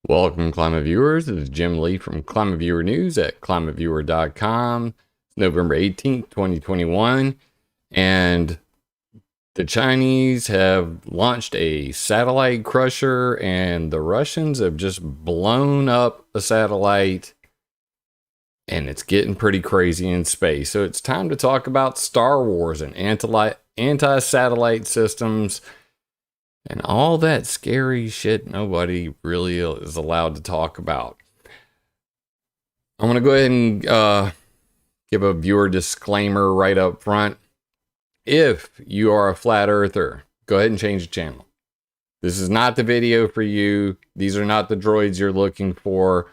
Welcome, Climate Viewers. This is Jim Lee from ClimateViewer News at ClimateViewer.com. It's November 18th, 2021, and the Chinese have launched a satellite crusher, and the Russians have just blown up a satellite, and it's getting pretty crazy in space. So it's time to talk about Star Wars and anti-satellite systems and all that scary shit nobody really is allowed to talk about. I'm going to go ahead and give a viewer disclaimer right up front. If you are a flat earther, go ahead and change the channel. This is not the video for you. These are not the droids you're looking for.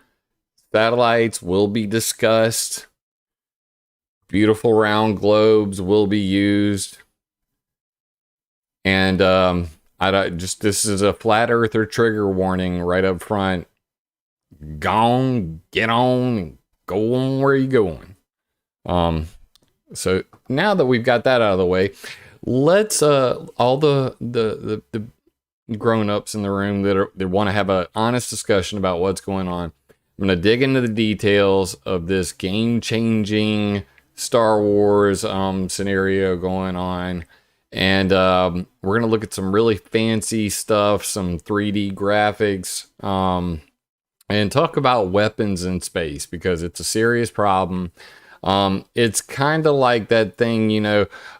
Satellites will be discussed. Beautiful round globes will be used. And this is a flat earther trigger warning right up front. Gone, get on, and go on where you're going. So now that we've got that out of the way, let's all the grown-ups in the room that want to have an honest discussion about what's going on. I'm going to dig into the details of this game-changing Star Wars scenario going on. And we're going to look at some really fancy stuff, some 3D graphics, and talk about weapons in space, because it's a serious problem. It's kind of like that thing,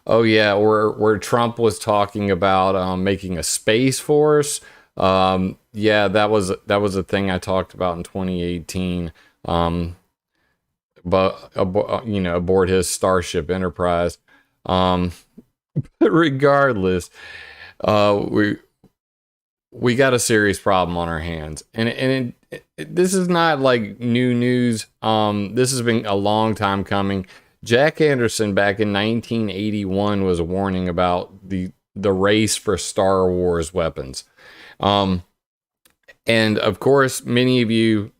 where Trump was talking about making a space force. Yeah, that was a thing I talked about in 2018. But aboard his Starship Enterprise. But regardless, we got a serious problem on our hands, and this is not like new news. This has been a long time coming. Jack Anderson back in 1981 was warning about the race for Star Wars weapons, and of course, many of you,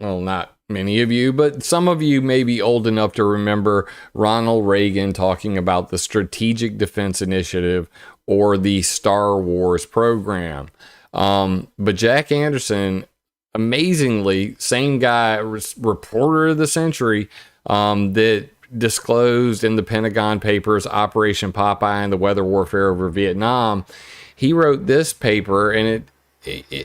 well, not many of you, but some of you may be old enough to remember Ronald Reagan talking about the Strategic Defense Initiative, or the Star Wars program. But Jack Anderson, amazingly, same guy, reporter of the century, that disclosed in the Pentagon Papers Operation Popeye and the weather warfare over Vietnam, he wrote this paper, and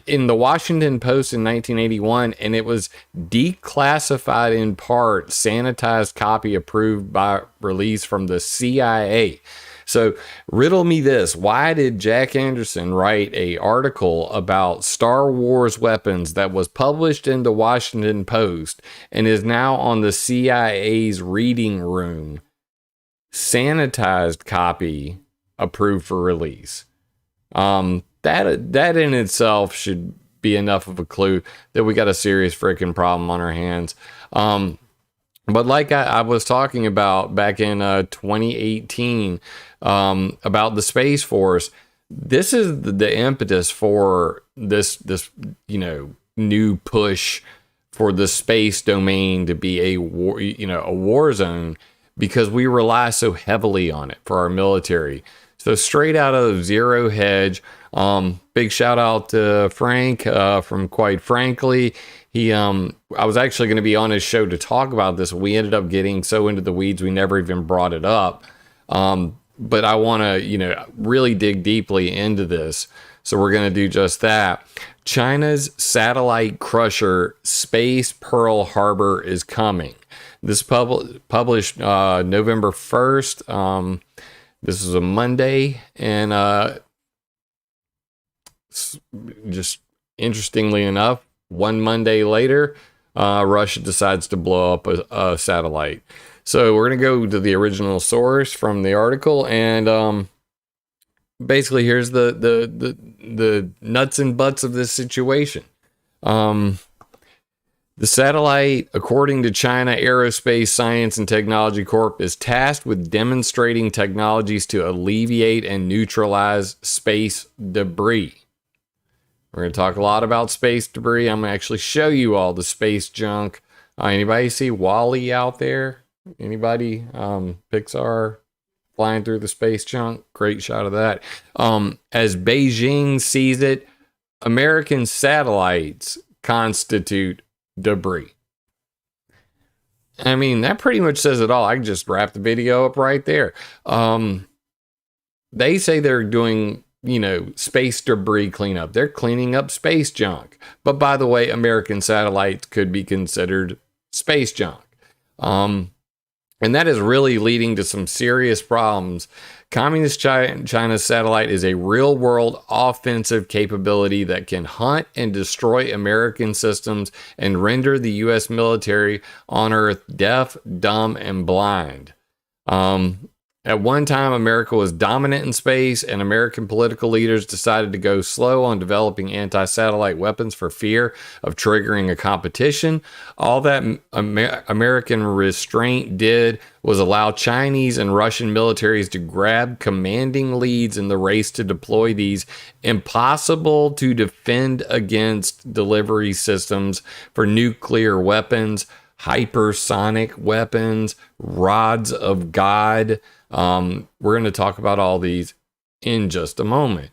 in the Washington Post in 1981, and it was declassified in part, sanitized copy approved by release from the CIA. So riddle me this: why did Jack Anderson write an article about Star Wars weapons that was published in the Washington Post and is now on the CIA's reading room, sanitized copy approved for release? That in itself should be enough of a clue that we got a serious freaking problem on our hands. But like I was talking about back in 2018 about the Space Force, this is the impetus for this new push for the space domain to be a war zone, because we rely so heavily on it for our military. So straight out of Zero Hedge, big shout out to Frank from Quite Frankly. I was actually going to be on his show to talk about this. We ended up getting so into the weeds we never even brought it up. But I want to really dig deeply into this, so we're going to do just that. China's satellite crusher Space Pearl Harbor is coming. This published November 1st. This is a Monday, and just interestingly enough, one Monday later, Russia decides to blow up a satellite. So we're going to go to the original source from the article, and basically here's the nuts and butts of this situation. The satellite, according to China Aerospace Science and Technology Corp., is tasked with demonstrating technologies to alleviate and neutralize space debris. We're going to talk a lot about space debris. I'm going to actually show you all the space junk. Anybody see WALL-E out there? Anybody? Pixar flying through the space junk? Great shot of that. As Beijing sees it, American satellites constitute debris. I mean, that pretty much says it all. I can just wrap the video up right there. They say they're doing, space debris cleanup. They're cleaning up space junk. But by the way, American satellites could be considered space junk. And that is really leading to some serious problems. Communist China's satellite is a real-world offensive capability that can hunt and destroy American systems and render the U.S. military on Earth deaf, dumb, and blind. At one time, America was dominant in space, and American political leaders decided to go slow on developing anti-satellite weapons for fear of triggering a competition. All that American restraint did was allow Chinese and Russian militaries to grab commanding leads in the race to deploy these impossible to defend against delivery systems for nuclear weapons, hypersonic weapons, rods of God. We're going to talk about all these in just a moment.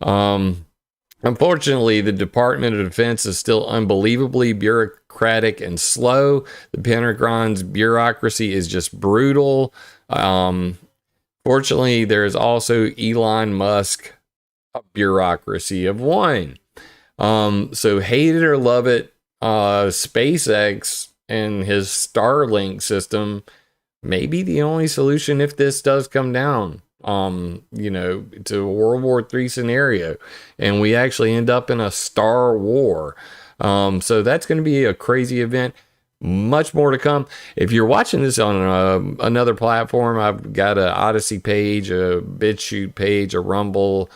Unfortunately, the Department of Defense is still unbelievably bureaucratic and slow. The Pentagon's bureaucracy is just brutal. Fortunately, there's also Elon Musk bureaucracy of one. So hate it or love it, SpaceX and his Starlink system may be the only solution if this does come down, to a World War III scenario, and we actually end up in a Star War. So that's going to be a crazy event. Much more to come. If you're watching this on another platform, I've got an Odyssey page, a BitChute page, a Rumble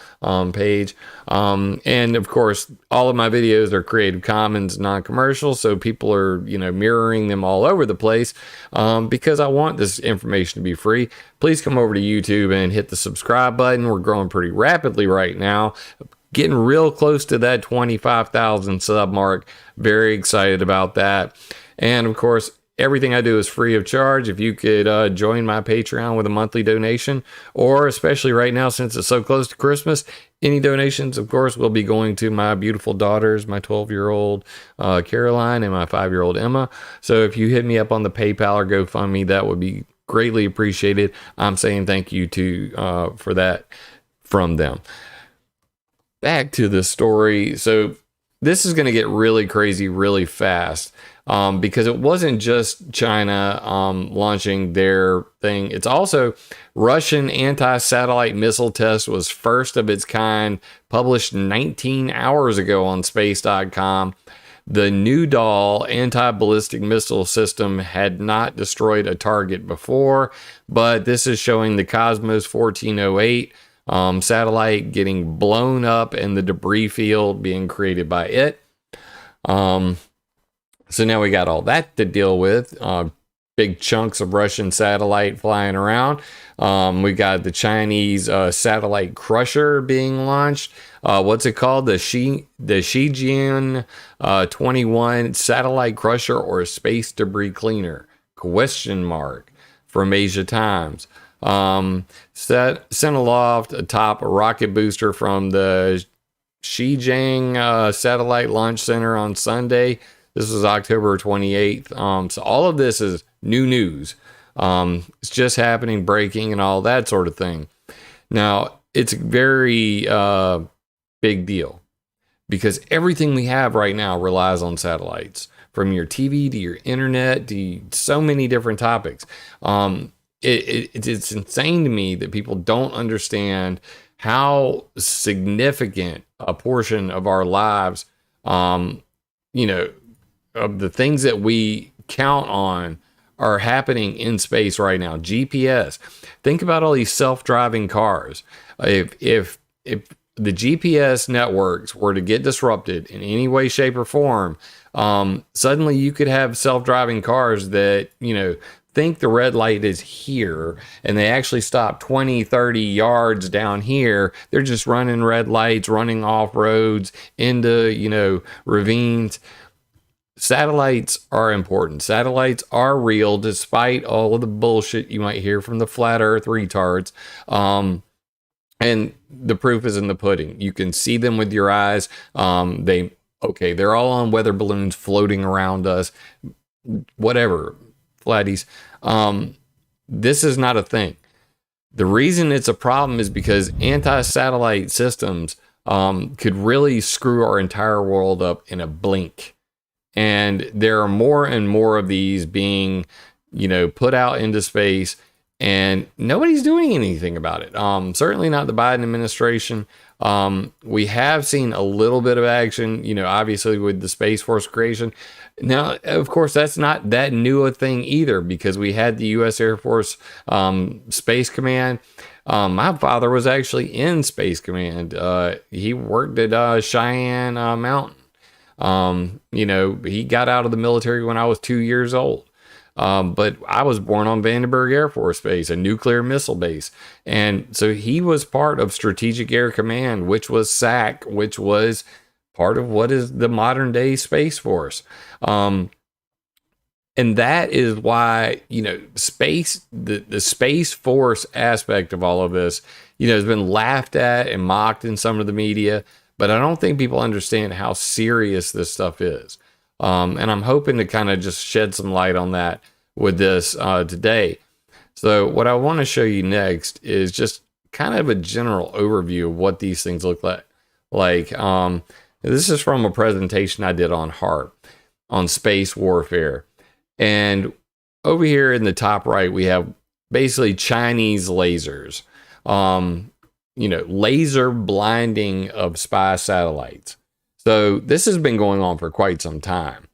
page. And of course, all of my videos are Creative Commons non-commercial, so people are, mirroring them all over the place because I want this information to be free. Please come over to YouTube and hit the subscribe button. We're growing pretty rapidly right now. Getting real close to that 25,000 sub mark. Very excited about that. And of course, everything I do is free of charge. If you could join my Patreon with a monthly donation, or especially right now, since it's so close to Christmas, any donations, of course, will be going to my beautiful daughters, my 12-year-old Caroline and my 5-year-old Emma. So if you hit me up on the PayPal or GoFundMe, that would be greatly appreciated. I'm saying thank you for that from them. Back to the story. So this is going to get really crazy really fast. Because it wasn't just China launching their thing. It's also Russian anti-satellite missile test was first of its kind, published 19 hours ago on space.com. The new Doll anti-ballistic missile system had not destroyed a target before, but this is showing the Cosmos 1408 satellite getting blown up and the debris field being created by it. So now we got all that to deal with. Big chunks of Russian satellite flying around. We got the Chinese satellite crusher being launched. What's it called? The Shijian 21 satellite crusher or space debris cleaner? Question mark from Asia Times. Sent aloft atop a rocket booster from the Shijian Satellite Launch Center on Sunday. This was October 28th. So all of this is new news. It's just happening, breaking, and all that sort of thing. Now, it's a very big deal because everything we have right now relies on satellites, from your TV to your internet to so many different topics. It's insane to me that people don't understand how significant a portion of our lives, of the things that we count on are happening in space right now. GPS. Think about all these self-driving cars. If the GPS networks were to get disrupted in any way, shape, or form, suddenly you could have self-driving cars that, think the red light is here and they actually stop 20, 30 yards down here. They're just running red lights, running off roads into, ravines. Satellites are important. Satellites are real, despite all of the bullshit you might hear from the flat earth retards. And the proof is in the pudding. You can see them with your eyes. They Okay, they're all on weather balloons floating around us, whatever, flatties. This is not a thing. The reason it's a problem is because anti-satellite systems could really screw our entire world up in a blink. And there are more and more of these being, put out into space, and nobody's doing anything about it. Certainly not the Biden administration. We have seen a little bit of action, obviously with the Space Force creation. Now, of course, that's not that new a thing either, because we had the U.S. Air Force Space Command. My father was actually in Space Command. He worked at Cheyenne Mountain. He got out of the military when I was 2 years old. But I was born on Vandenberg Air Force Base, a nuclear missile base. And so he was part of Strategic Air Command, which was SAC, which was part of what is the modern day Space Force. And that is why, the Space Force aspect of all of this, has been laughed at and mocked in some of the media. But I don't think people understand how serious this stuff is. And I'm hoping to kind of just shed some light on that with this today. So what I want to show you next is just kind of a general overview of what these things look like. This is from a presentation I did on HARP, on space warfare. And over here in the top right, we have basically Chinese lasers. Laser blinding of spy satellites. So this has been going on for quite some time.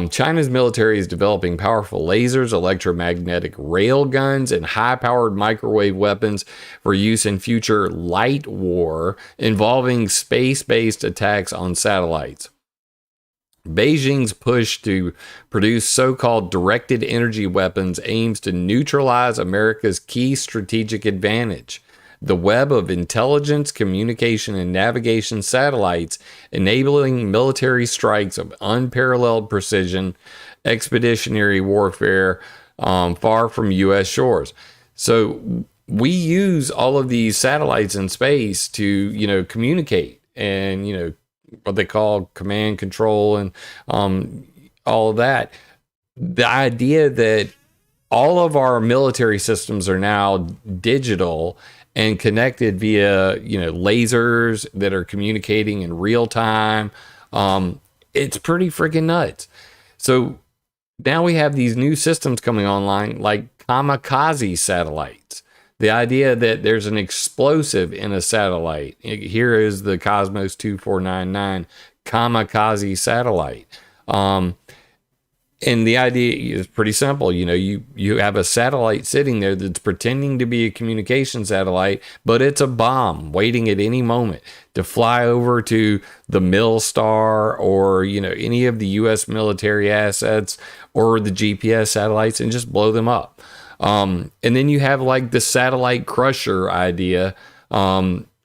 China's military is developing powerful lasers, electromagnetic rail guns, and high-powered microwave weapons for use in future light war involving space-based attacks on satellites. Beijing's push to produce so-called directed energy weapons aims to neutralize America's key strategic advantage: the web of intelligence, communication, and navigation satellites, enabling military strikes of unparalleled precision, expeditionary warfare far from U.S. shores. So we use all of these satellites in space to, communicate and, what they call command control and all of that. The idea that all of our military systems are now digital and connected via, lasers that are communicating in real time. It's pretty freaking nuts. So now we have these new systems coming online, like kamikaze satellites. The idea that there's an explosive in a satellite. Here is the Cosmos 2499 kamikaze satellite. And the idea is pretty simple. You have a satellite sitting there that's pretending to be a communication satellite, but it's a bomb waiting at any moment to fly over to the Millstar or, any of the U.S. military assets or the GPS satellites and just blow them up. And then you have like the satellite crusher idea,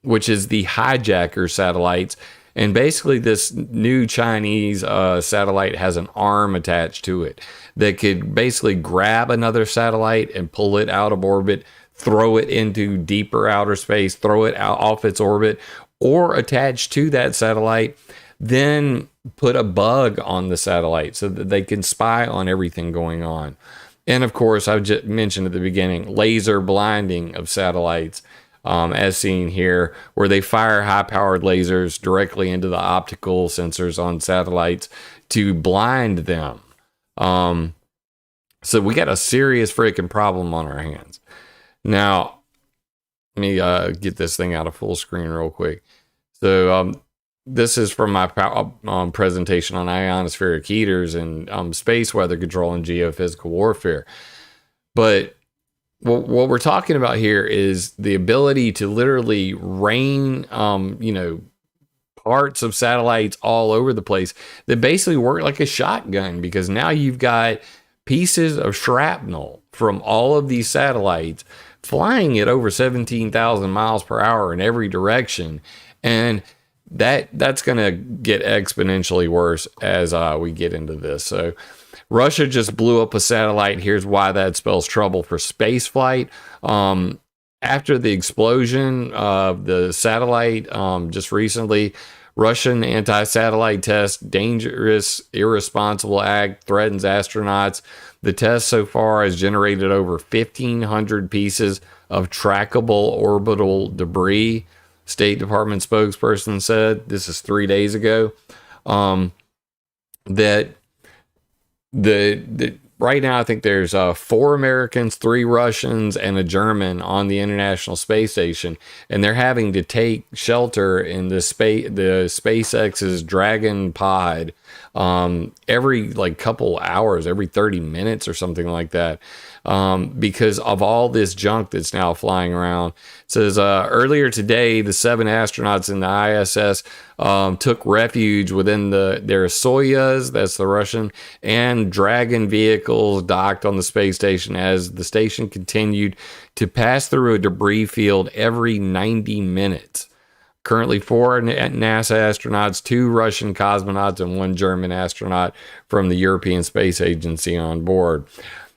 which is the hijacker satellites. And basically this new Chinese satellite has an arm attached to it that could basically grab another satellite and pull it out of orbit, throw it into deeper outer space, throw it out off its orbit, or attach to that satellite, then put a bug on the satellite so that they can spy on everything going on. And of course, I just mentioned at the beginning, laser blinding of satellites, as seen here, where they fire high-powered lasers directly into the optical sensors on satellites to blind them. So we got a serious freaking problem on our hands. Now, let me get this thing out of full screen real quick. So this is from my presentation on ionospheric heaters and space weather control and geophysical warfare. But what we're talking about here is the ability to literally rain, parts of satellites all over the place that basically work like a shotgun, because now you've got pieces of shrapnel from all of these satellites flying at over 17,000 miles per hour in every direction. And that's going to get exponentially worse as we get into this. So Russia just blew up a satellite. Here's why that spells trouble for space flight. After the explosion of the satellite just recently, Russian anti-satellite test, dangerous, irresponsible act, threatens astronauts. The test so far has generated over 1,500 pieces of trackable orbital debris. State Department spokesperson said, this is 3 days ago, that the right now I think there's 4 Americans, 3 Russians, and a German on the International Space Station, and they're having to take shelter in the SpaceX's Dragon pod every like couple hours, every 30 minutes or something like that, because of all this junk that's now flying around. It says earlier today, the 7 astronauts in the ISS took refuge within their Soyuz, that's the Russian, and Dragon vehicles docked on the space station as the station continued to pass through a debris field every 90 minutes. Currently 4 NASA astronauts, 2 Russian cosmonauts, and 1 German astronaut from the European Space Agency on board.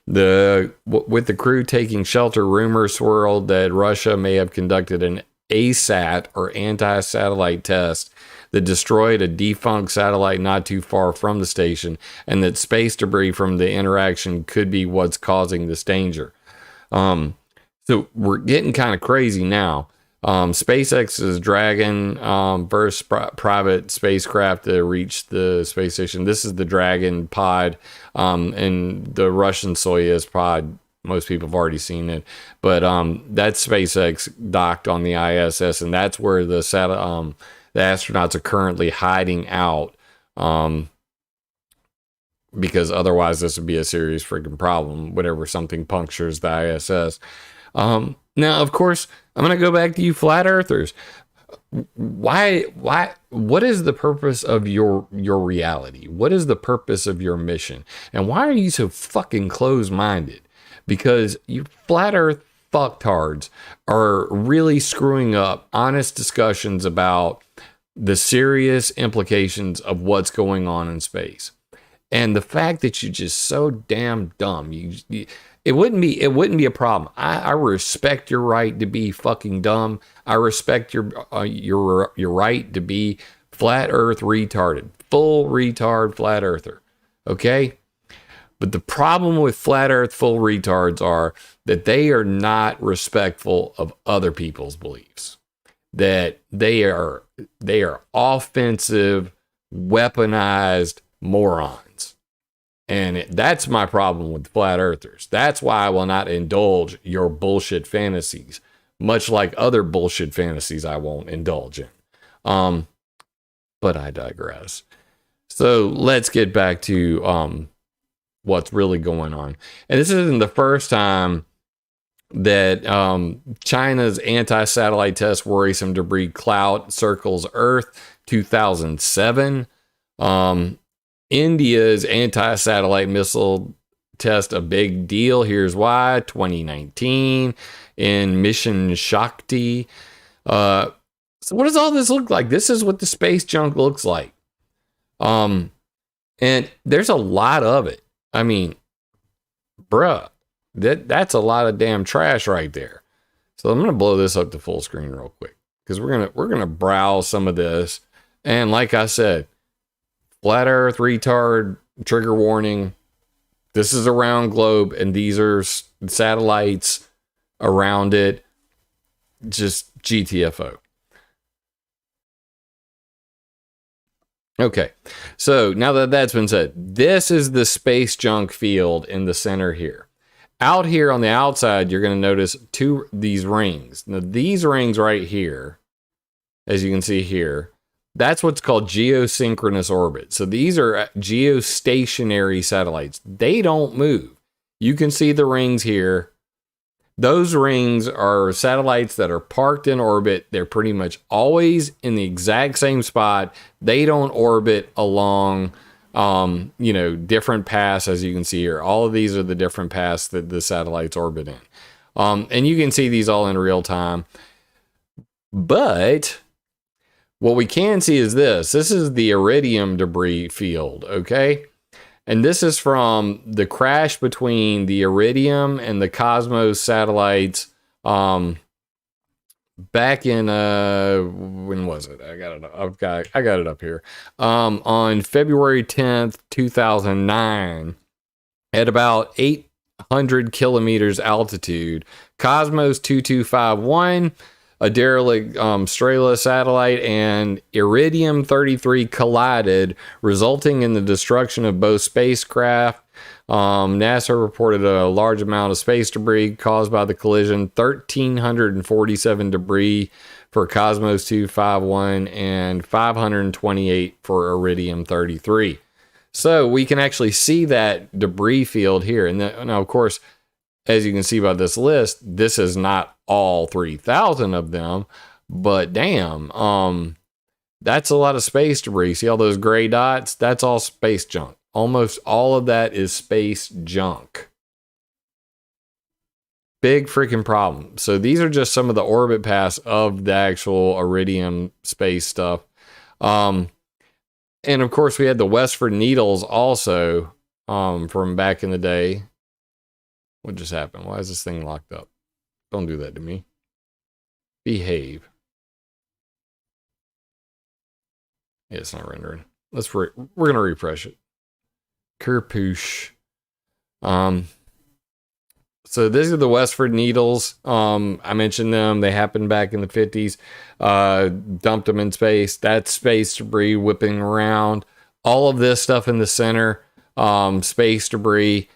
With the crew taking shelter, rumors swirled that Russia may have conducted an ASAT, or anti-satellite test, that destroyed a defunct satellite not too far from the station, and that space debris from the interaction could be what's causing this danger. So we're getting kind of crazy now. SpaceX's Dragon, first private spacecraft to reach the space station. This is the Dragon pod, and the Russian Soyuz pod. Most people have already seen it, but that's SpaceX docked on the ISS, and that's where the astronauts are currently hiding out, because otherwise this would be a serious freaking problem whenever something punctures the ISS. Now, of course, I'm going to go back to you flat earthers. Why, what is the purpose of your reality? What is the purpose of your mission? And why are you so fucking close-minded? Because you flat earth fucktards are really screwing up honest discussions about the serious implications of what's going on in space. And the fact that you're just so damn dumb, it wouldn't be a problem. I respect your right to be fucking dumb. I respect your right to be flat earth retarded, full retard flat earther. Okay? But the problem with flat earth full retards are that they are not respectful of other people's beliefs. That they are offensive, weaponized morons. And that's my problem with flat earthers. That's why I will not indulge your bullshit fantasies, much like other bullshit fantasies I won't indulge in. But I digress. So let's get back to what's really going on. And this isn't the first time that China's anti-satellite test worrisome debris cloud circles Earth. 2007. India's anti-satellite missile test a big deal. Here's why. 2019 in Mission Shakti. So what does all this look like? This is what the space junk looks like. And there's a lot of it. I mean, bruh, that's a lot of damn trash right there. So I'm gonna blow this up to full screen real quick, because we're gonna browse some of this. And like I said, flat earth retard, trigger warning. This is a round globe, and these are satellites around it. Just GTFO. Okay, so now that that's been said, this is the space junk field in the center here. Out here on the outside, you're going to notice these rings. Now, these rings right here, as you can see here, that's what's called geosynchronous orbit. So these are geostationary satellites. They don't move. You can see the rings here. Those rings are satellites that are parked in orbit. They're pretty much always in the exact same spot. They don't orbit along, different paths, as you can see here. All of these are the different paths that the satellites orbit in. And you can see these all in real time. But what we can see is this. This is the iridium debris field, okay? And this is from the crash between the Iridium and the Cosmos satellites back in when was it? I got it up here. On February 10th, 2009, at about 800 kilometers altitude, Cosmos 2251, a derelict Strela satellite, and Iridium 33 collided, resulting in the destruction of both spacecraft. NASA reported a large amount of space debris caused by the collision, 1,347 debris for Cosmos 251 and 528 for Iridium 33. So we can actually see that debris field here. And now, of course, as you can see by this list, this is not all 3,000 of them, but damn, that's a lot of space debris. See all those gray dots? That's all space junk. Almost all of that is space junk. Big freaking problem. So these are just some of the orbit paths of the actual Iridium space stuff. And of course, we had the Westford Needles also from back in the day. What just happened? Why is this thing locked up? Don't do that to me. Behave. Yeah, it's not rendering. We're going to refresh it. Kerpoosh. So these are the Westford Needles. I mentioned them. They happened back in the 50s. Dumped them in space. That's space debris whipping around. All of this stuff in the center. Space debris.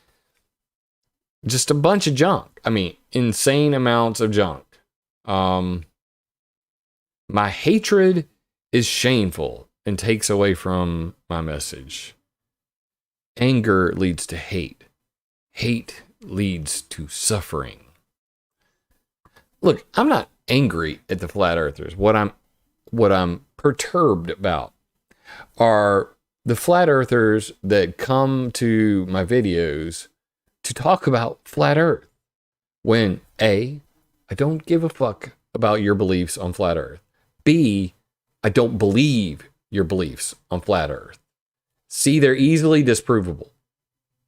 Just a bunch of junk. I mean, insane amounts of junk. My hatred is shameful and takes away from my message. Anger leads to hate. Hate leads to suffering. Look, I'm not angry at the flat earthers. What I'm perturbed about are the flat earthers that come to my videos to talk about flat earth when A, I don't give a fuck about your beliefs on flat earth. B, I don't believe your beliefs on flat earth. C, they're easily disprovable.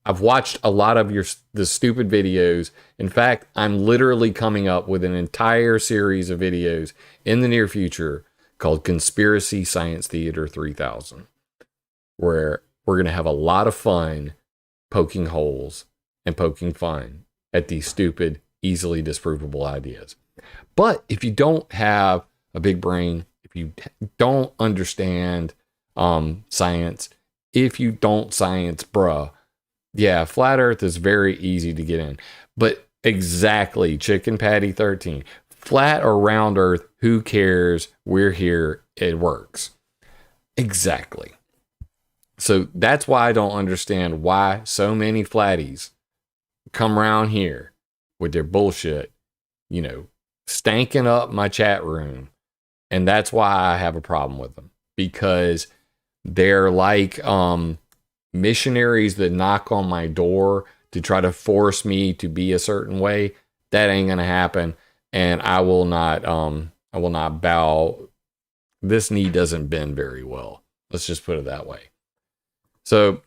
I've watched a lot of the stupid videos. In fact, I'm literally coming up with an entire series of videos in the near future called Conspiracy Science Theater 3000, where we're going to have a lot of fun poking holes and poking fun at these stupid, easily disprovable ideas. But if you don't have a big brain, if you don't understand science, if you don't science, bruh, yeah, flat earth is very easy to get in. But exactly, Chicken Patty 13, flat or round earth, who cares? We're here, it works. Exactly. So that's why I don't understand why so many flatties come around here with their bullshit, stanking up my chat room. And that's why I have a problem with them, because they're like missionaries that knock on my door to try to force me to be a certain way. That ain't gonna happen, and I will not bow. This knee doesn't bend very well. Let's just put it that way. So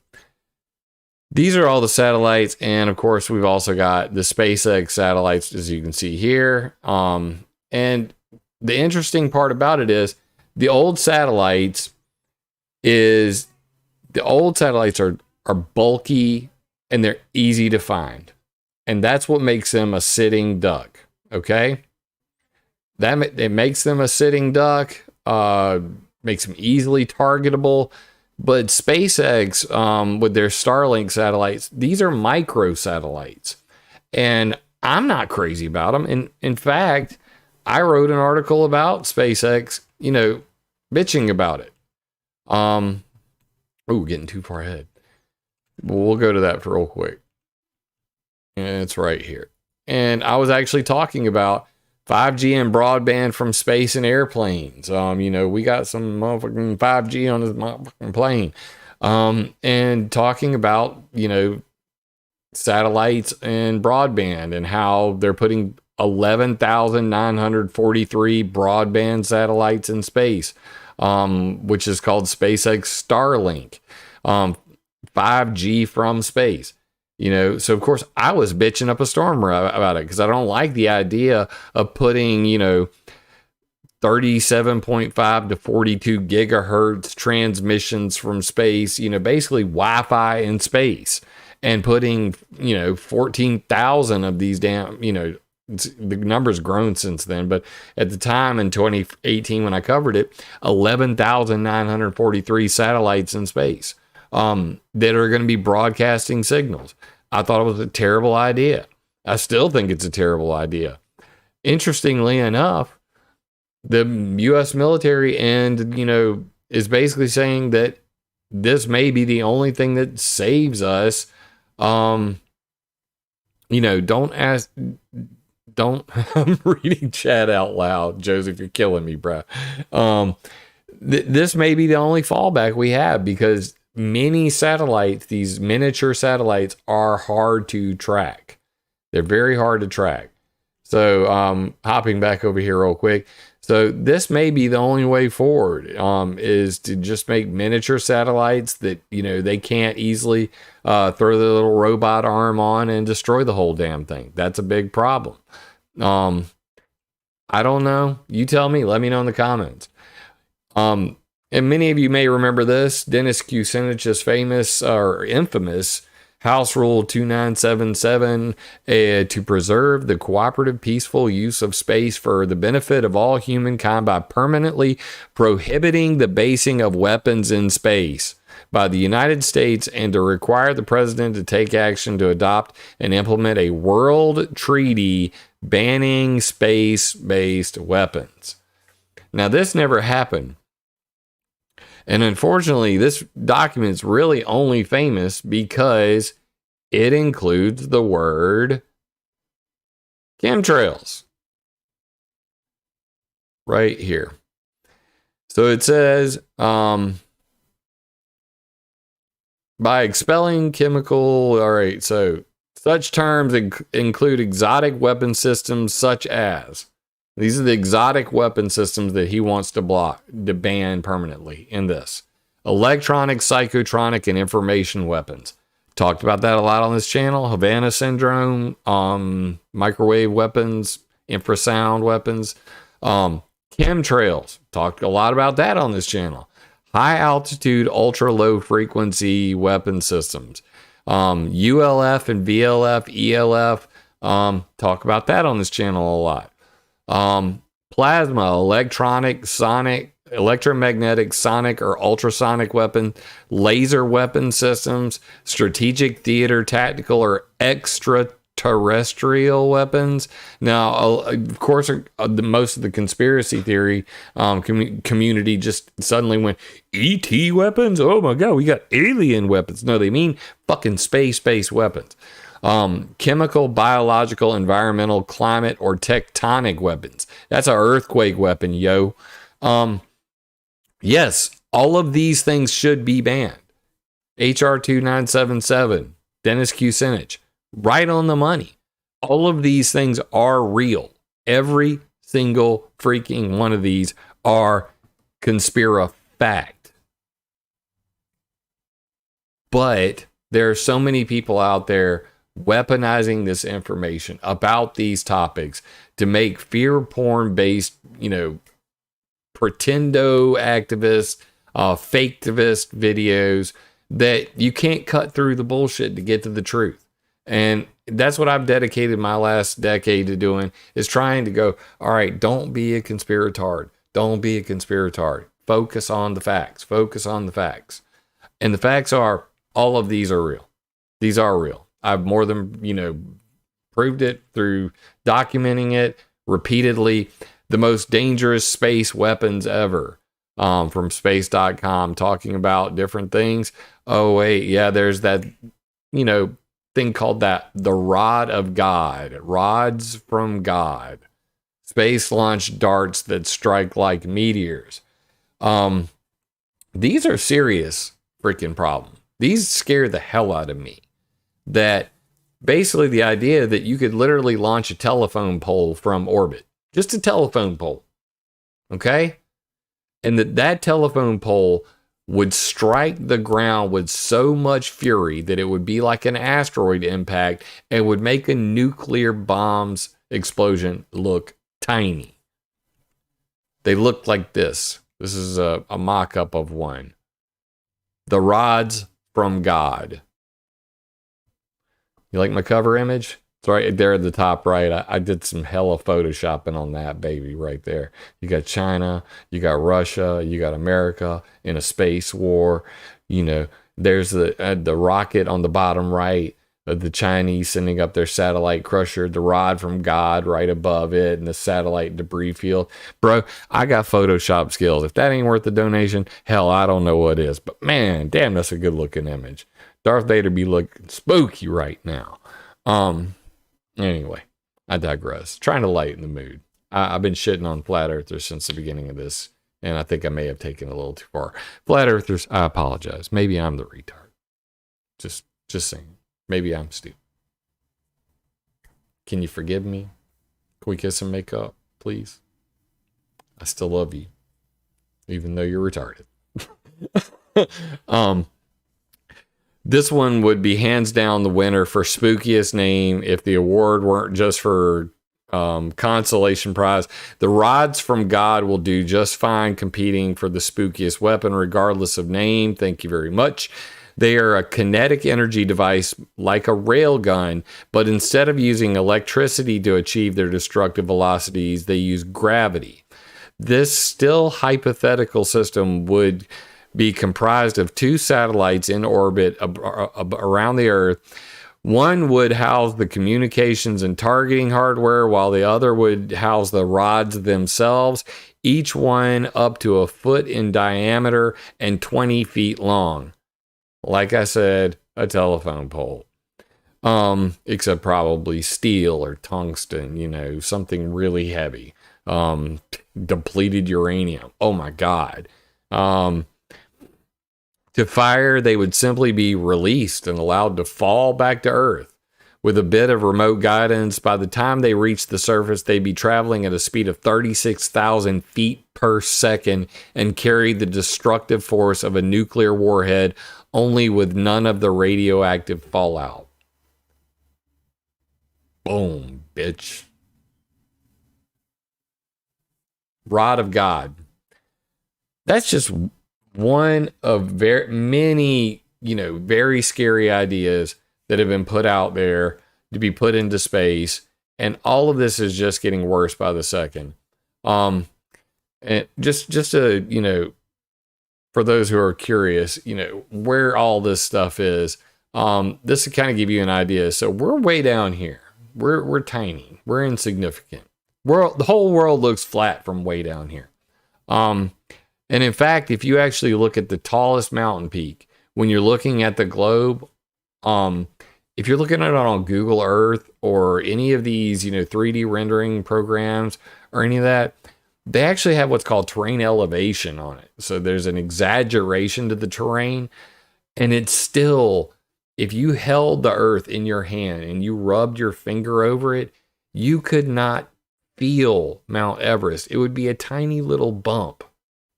these are all the satellites, and of course we've also got the SpaceX satellites, as you can see here. And the interesting part about it is the old satellites are bulky and they're easy to find. And that's what makes them a sitting duck. Okay? It makes them a sitting duck, makes them easily targetable. But SpaceX, with their Starlink satellites, these are micro satellites. And I'm not crazy about them. In fact, I wrote an article about SpaceX, bitching about it. Getting too far ahead. We'll go to that for real quick. And it's right here. And I was actually talking about 5G and broadband from space and airplanes. We got some motherfucking 5G on this motherfucking plane. And talking about, satellites and broadband and how they're putting 11,943 broadband satellites in space, which is called SpaceX Starlink, 5G from space. So of course I was bitching up a storm about it because I don't like the idea of putting, 37.5 to 42 gigahertz transmissions from space, basically Wi-Fi in space, and putting, 14,000 of these damn, the number's grown since then, but at the time in 2018 when I covered it, 11,943 satellites in space that are going to be broadcasting signals. I thought it was a terrible idea. I still think it's a terrible idea. Interestingly enough, the U.S. military is basically saying that this may be the only thing that saves us. Don't I'm reading chat out loud, Joseph, you're killing me, bro. This may be the only fallback we have, because many satellites, these miniature satellites, are hard to track. They're very hard to track. So hopping back over here real quick. So this may be the only way forward, is to just make miniature satellites that, they can't easily throw the little robot arm on and destroy the whole damn thing. That's a big problem. I don't know. You tell me. Let me know in the comments. And many of you may remember this. Dennis Kucinich's famous or infamous House Rule 2977 to preserve the cooperative, peaceful use of space for the benefit of all humankind by permanently prohibiting the basing of weapons in space by the United States, and to require the president to take action to adopt and implement a world treaty banning space-based weapons. Now, this never happened. And unfortunately, this document's really only famous because it includes the word chemtrails right here. So it says, by expelling chemical, all right, so such terms include exotic weapon systems such as, these are the exotic weapon systems that he wants to ban permanently in this. Electronic, psychotronic, and information weapons. Talked about that a lot on this channel. Havana syndrome, microwave weapons, infrasound weapons, chemtrails. Talked a lot about that on this channel. High altitude, ultra low frequency weapon systems. ULF and VLF, ELF. Talk about that on this channel a lot. Plasma, electronic, sonic, electromagnetic, sonic or ultrasonic weapon, laser weapon systems, strategic theater, tactical or extraterrestrial weapons. Now, of course, most of the conspiracy theory community just suddenly went, ET weapons? Oh my God, we got alien weapons. No, they mean fucking space-based weapons. Chemical, biological, environmental, climate, or tectonic weapons. That's an earthquake weapon, yo. Yes, all of these things should be banned. HR 2977, Dennis Kucinich, right on the money. All of these things are real. Every single freaking one of these are conspira-fact. But there are so many people out there weaponizing this information about these topics to make fear porn based, pretendo activist, faketivist videos that you can't cut through the bullshit to get to the truth. And that's what I've dedicated my last decade to doing, is trying to go, all right, don't be a conspiratard. Don't be a conspiratard. Focus on the facts. Focus on the facts. And the facts are, all of these are real. These are real. I've more than, proved it through documenting it repeatedly. The most dangerous space weapons ever, from space.com, talking about different things. Oh, wait, yeah, there's that, thing called the rod of God, rods from God, space launch darts that strike like meteors. These are serious freaking problems. These scare the hell out of me. That basically the idea that you could literally launch a telephone pole from orbit, just a telephone pole, okay? And that telephone pole would strike the ground with so much fury that it would be like an asteroid impact and would make a nuclear bomb's explosion look tiny. They look like this. This is a mock-up of one. The rods from God. You like my cover image? It's right there at the top right. I did some hella photoshopping on that baby right there. You got China, you got Russia, you got America in a space war. You know, there's the rocket on the bottom right of the Chinese sending up their satellite crusher, the rod from God right above it, and the satellite debris field. Bro, I got Photoshop skills. If that ain't worth the donation, hell, I don't know what is. But man, damn, that's a good looking image. Darth Vader be looking spooky right now. Anyway, I digress. Trying to lighten the mood. I've been shitting on flat earthers since the beginning of this, and I think I may have taken it a little too far. Flat earthers, I apologize. Maybe I'm the retard. Just saying. Maybe I'm stupid. Can you forgive me? Can we kiss and make up, please? I still love you, even though you're retarded. This one would be hands down the winner for spookiest name if the award weren't just for consolation prize. The rods from God will do just fine competing for the spookiest weapon, regardless of name. Thank you very much. They are a kinetic energy device like a rail gun, but instead of using electricity to achieve their destructive velocities, they use gravity. This still hypothetical system would be comprised of two satellites in orbit around the Earth. One would house the communications and targeting hardware, while the other would house the rods themselves, each one up to a foot in diameter and 20 feet long. Like I said, a telephone pole. Except probably steel or tungsten, you know, something really heavy. Depleted uranium. Oh my God. To fire, they would simply be released and allowed to fall back to Earth. With a bit of remote guidance, by the time they reached the surface, they'd be traveling at a speed of 36,000 feet per second and carry the destructive force of a nuclear warhead, only with none of the radioactive fallout. Boom, bitch. Rod of God. That's just one of very many, very scary ideas that have been put out there to be put into space. And all of this is just getting worse by the second. And just to, for those who are curious, where all this stuff is, this will kind of give you an idea. So we're way down here. We're tiny. We're insignificant. The whole world looks flat from way down here. And in fact, if you actually look at the tallest mountain peak, when you're looking at the globe, if you're looking at it on Google Earth or any of these, 3D rendering programs or any of that, they actually have what's called terrain elevation on it. So there's an exaggeration to the terrain, and it's still, if you held the Earth in your hand and you rubbed your finger over it, you could not feel Mount Everest. It would be a tiny little bump.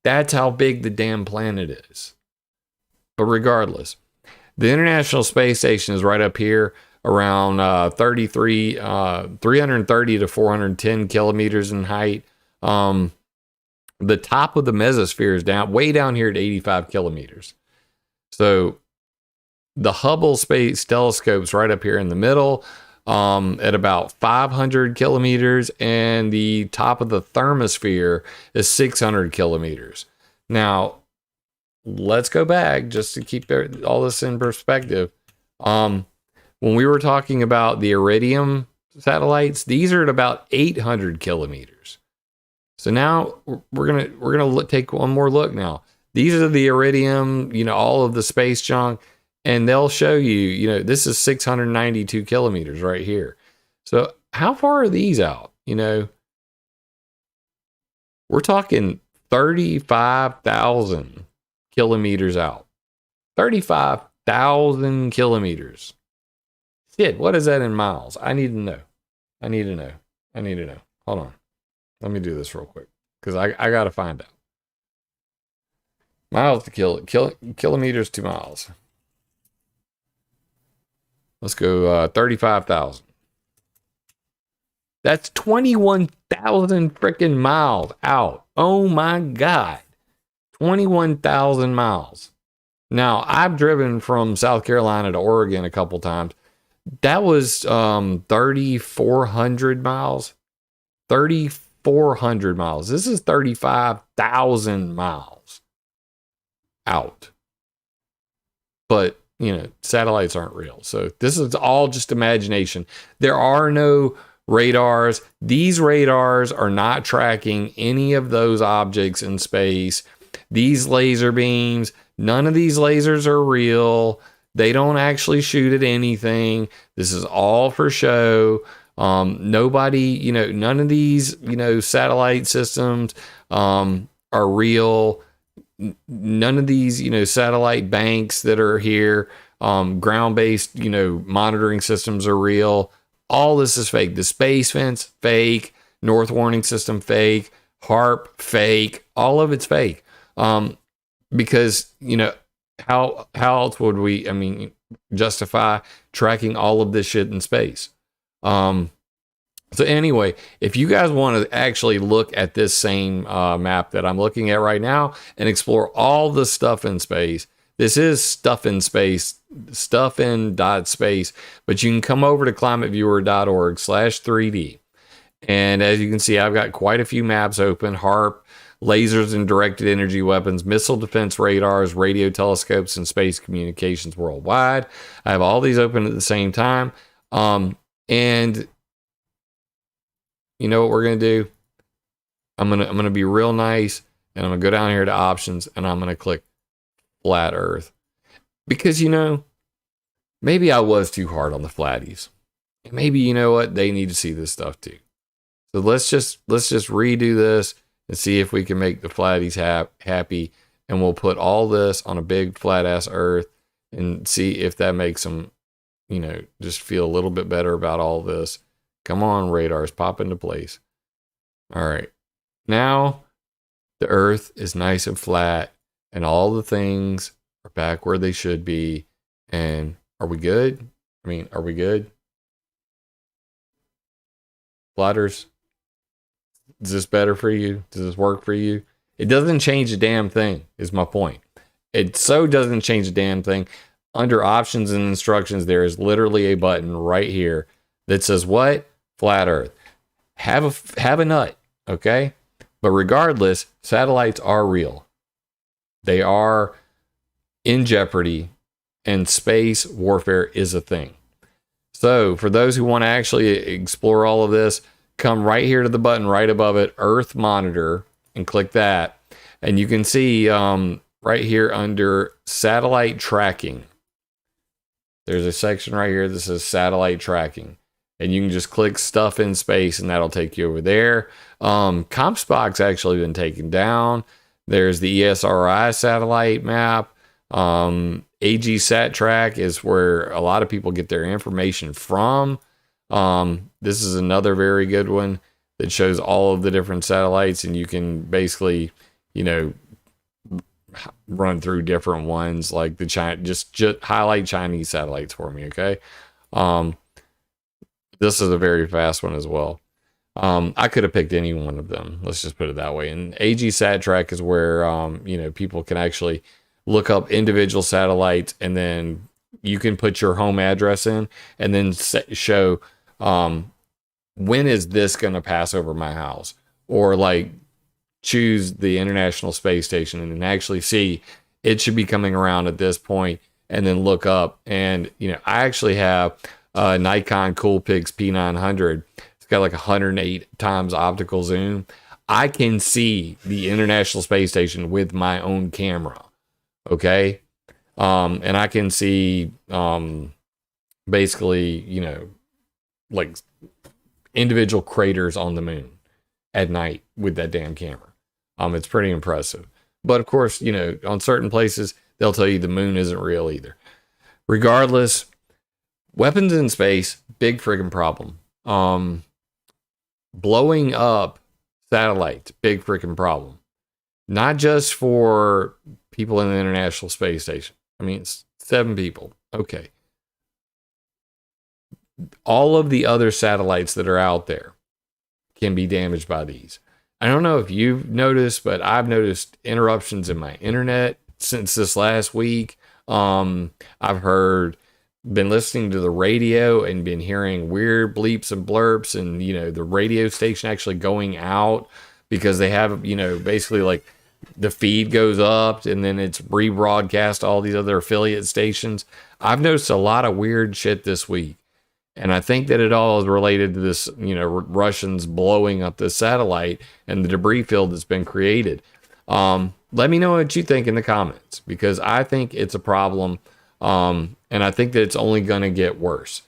That's how big the damn planet is. But regardless, the International Space Station is right up here around 330 to 410 kilometers in height. The top of the mesosphere is way down here at 85 kilometers. So the Hubble Space Telescope's right up here in the middle at about 500 kilometers, and the top of the thermosphere is 600 kilometers. Now, let's go back just to keep all this in perspective. When we were talking about the Iridium satellites, these are at about 800 kilometers. So now we're gonna take one more look. Now, these are the Iridium, all of the space junk. And they'll show you, this is 692 kilometers right here. So how far are these out? We're talking 35,000 kilometers out. 35,000 kilometers. Shit, what is that in miles? I need to know. Hold on. Let me do this real quick, because I got to find out. Miles to kilometers to miles. Let's go 35,000. That's 21,000 freaking miles out. Oh my God. 21,000 miles. Now, I've driven from South Carolina to Oregon a couple times. That was 3,400 miles. 3,400 miles. This is 35,000 miles out. But, satellites aren't real. So this is all just imagination. There are no radars. These radars are not tracking any of those objects in space. These laser beams, none of these lasers are real. They don't actually shoot at anything. This is all for show. Nobody, none of these, satellite systems are real. None of these, satellite banks that are here, ground-based, monitoring systems are real. All this is fake. The space fence, fake. North warning system, fake. HARP, fake. All of it's fake. Because, how else would we, justify tracking all of this shit in space? So anyway, if you guys want to actually look at this same map that I'm looking at right now and explore all the stuff in space, this is stuff in space, stuff in .space, but you can come over to climateviewer.org/3D. And as you can see, I've got quite a few maps open: HARP, lasers and directed energy weapons, missile defense radars, radio telescopes, and space communications worldwide. I have all these open at the same time. And you know what we're going to do? I'm going to be real nice, and I'm going to go down here to options, and I'm going to click flat earth. Because, maybe I was too hard on the flatties. And maybe, you know what? They need to see this stuff too. So let's just redo this and see if we can make the flatties happy. And we'll put all this on a big flat ass earth and see if that makes them, just feel a little bit better about all this. Come on, radars, pop into place. All right. Now the earth is nice and flat and all the things are back where they should be. And are we good? Are we good? Plotters, is this better for you? Does this work for you? It doesn't change a damn thing, is my point. It so doesn't change a damn thing. Under options and instructions, there is literally a button right here that says what? Flat earth. Have a nut, okay? But regardless, satellites are real. They are in jeopardy, and space warfare is a thing. So for those who want to actually explore all of this, come right here to the button right above it, Earth Monitor, and click that. And you can see right here under satellite tracking, there's a section right here that says satellite tracking. And you can just click stuff in space and that'll take you over there. CompSpot's actually been taken down. There's the ESRI satellite map. AG Sat Track is where a lot of people get their information from. This is another very good one that shows all of the different satellites, and you can basically, run through different ones like the China. Just highlight Chinese satellites for me, okay? This is a very fast one as well. I could have picked any one of them. Let's just put it that way. And AG Sat Track is where people can actually look up individual satellites, and then you can put your home address in, and then show when is this going to pass over my house, or like choose the International Space Station and then actually see it should be coming around at this point, and then look up. And I actually have Nikon Coolpix P900. It's got like 108 times optical zoom. I can see the International Space Station with my own camera. Okay. And I can see basically, like individual craters on the moon at night with that damn camera. It's pretty impressive. But of course, on certain places, they'll tell you the moon isn't real either. Regardless, weapons in space, big friggin' problem. Blowing up satellites, big friggin' problem. Not just for people in the International Space Station. It's 7 people. Okay. All of the other satellites that are out there, can be damaged by these. I don't know if you've noticed, but I've noticed interruptions in my internet since this last week. I've been listening to the radio and been hearing weird bleeps and blurps, and the radio station actually going out because they have basically like the feed goes up and then it's rebroadcast to all these other affiliate stations. I've noticed a lot of weird shit this week. And I think that it all is related to this, Russians blowing up the satellite and the debris field that's been created. Let me know what you think in the comments, because I think it's a problem. And I think that it's only going to get worse.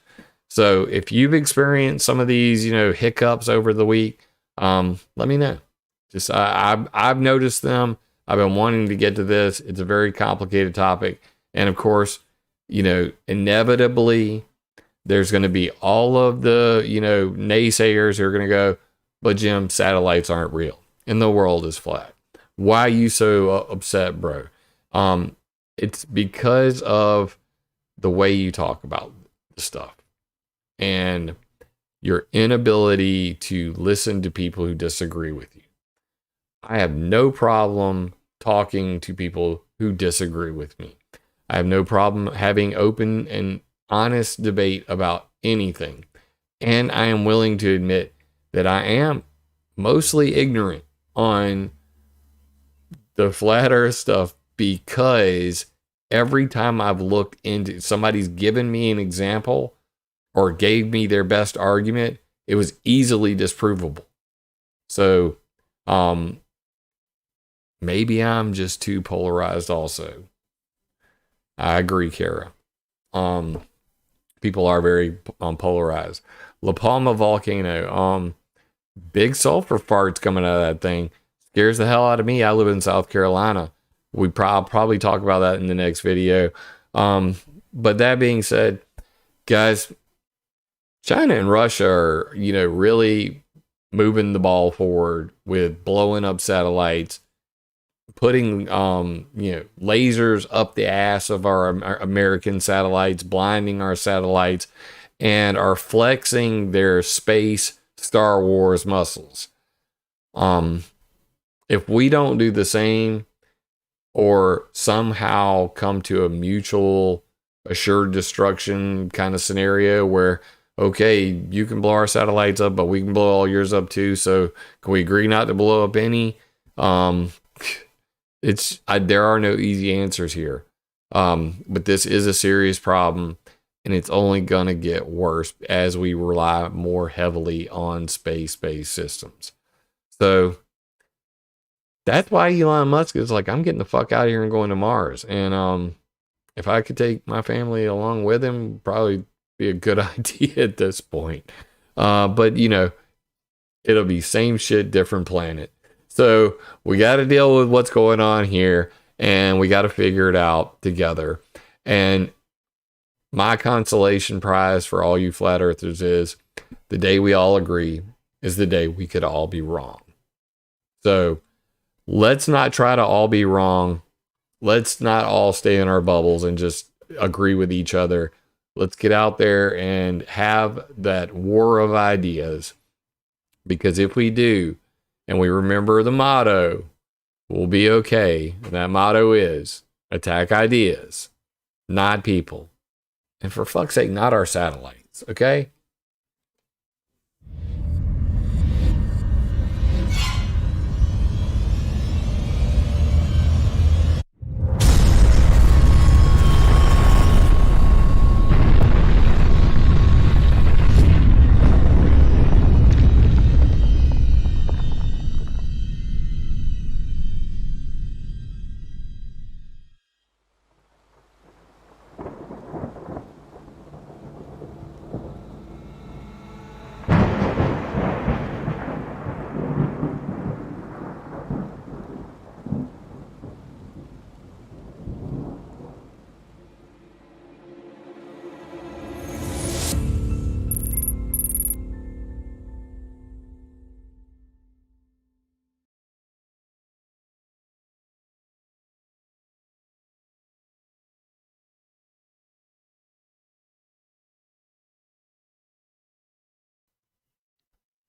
So if you've experienced some of these, hiccups over the week, let me know. Just I've noticed them. I've been wanting to get to this. It's a very complicated topic. And of course, inevitably, there's going to be all of the, naysayers who are going to go, but Jim, satellites aren't real and the world is flat. Why are you so upset, bro? It's because of the way you talk about the stuff and your inability to listen to people who disagree with you. I have no problem talking to people who disagree with me. I have no problem having open and honest debate about anything. And I am willing to admit that I am mostly ignorant on the flat earth stuff, because every time I've looked into, somebody's given me an example or gave me their best argument, it was easily disprovable. So maybe I'm just too polarized also. I agree, Kara. People are very polarized. La Palma volcano, big sulfur farts coming out of that thing. Scares the hell out of me. I live in South Carolina. We probably talk about that in the next video. But that being said, guys, China and Russia are, really moving the ball forward with blowing up satellites, putting lasers up the ass of our American satellites, blinding our satellites, and are flexing their space Star Wars muscles. If we don't do the same, or somehow come to a mutual assured destruction kind of scenario where, okay, you can blow our satellites up, but we can blow all yours up too, so can we agree not to blow up any? There are no easy answers here. But this is a serious problem, and it's only going to get worse as we rely more heavily on space-based systems. So that's why Elon Musk is like, I'm getting the fuck out of here and going to Mars. And if I could take my family along with him, probably be a good idea at this point. But it'll be same shit, different planet. So we got to deal with what's going on here, and we got to figure it out together. And my consolation prize for all you flat earthers is the day we all agree is the day we could all be wrong. So let's not try to all be wrong. Let's not all stay in our bubbles and just agree with each other. Let's get out there and have that war of ideas. Because if we do, and we remember the motto, we'll be okay. And that motto is attack ideas, not people. And for fuck's sake, not our satellites, okay?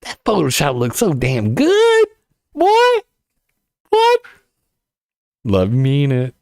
That Photoshop looks so damn good, boy. What? Love, mean it.